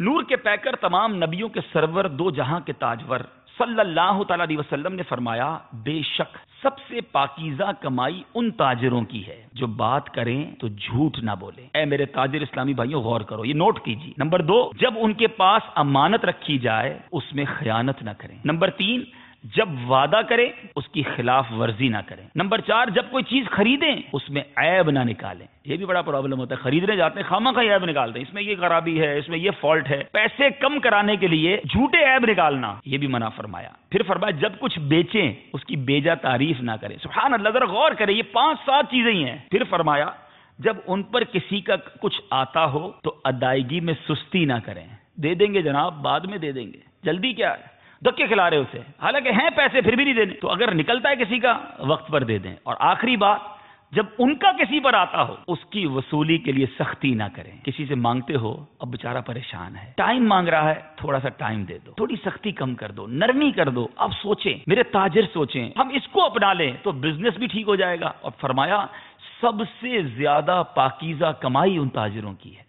نور کے پیکر تمام نبیوں کے سرور دو جہاں کے تاجور صلی اللہ تعالی علیہ وسلم نے فرمایا بے شک سب سے پاکیزہ کمائی ان تاجروں کی ہے جو بات کریں تو جھوٹ نہ بولیں۔ اے میرے تاجر اسلامی بھائیوں غور کرو، یہ نوٹ کیجیے۔ نمبر 2، جب ان کے پاس امانت رکھی جائے اس میں خیانت نہ کریں۔ نمبر 3، جب وعدہ کریں اس کی خلاف ورزی نہ کریں۔ نمبر 4، جب کوئی چیز خریدیں اس میں عیب نہ نکالیں۔ یہ بھی بڑا پرابلم ہوتا ہے، خریدنے جاتے ہیں خامہ کا عیب نکالتے ہیں، اس میں یہ خرابی ہے، اس میں یہ فالٹ ہے۔ پیسے کم کرانے کے لیے جھوٹے عیب نکالنا یہ بھی منع فرمایا۔ پھر فرمایا جب کچھ بیچیں اس کی بیجا تعریف نہ کریں۔ سبحان اللہ، ذرا غور کریں، یہ 5-7 چیزیں ہی ہیں۔ پھر فرمایا جب ان پر کسی کا کچھ آتا ہو تو ادائیگی میں سستی نہ کریں، دے دیں گے جناب، بعد میں دے دیں گے، جلدی کیا ہے، دھکے کھلا رہے اسے، حالانکہ ہیں پیسے پھر بھی نہیں دینے، تو اگر نکلتا ہے کسی کا وقت پر دے دیں۔ اور آخری بات، جب ان کا کسی پر آتا ہو اس کی وصولی کے لیے سختی نہ کریں۔ کسی سے مانگتے ہو، اب بیچارہ پریشان ہے، ٹائم مانگ رہا ہے، تھوڑا سا ٹائم دے دو، تھوڑی سختی کم کر دو، نرمی کر دو۔ اب سوچیں، میرے تاجر سوچیں، ہم اس کو اپنا لیں تو بزنس بھی ٹھیک ہو جائے گا۔ اور فرمایا سب سے زیادہ پاکیزہ کمائی ان تاجروں کی ہے۔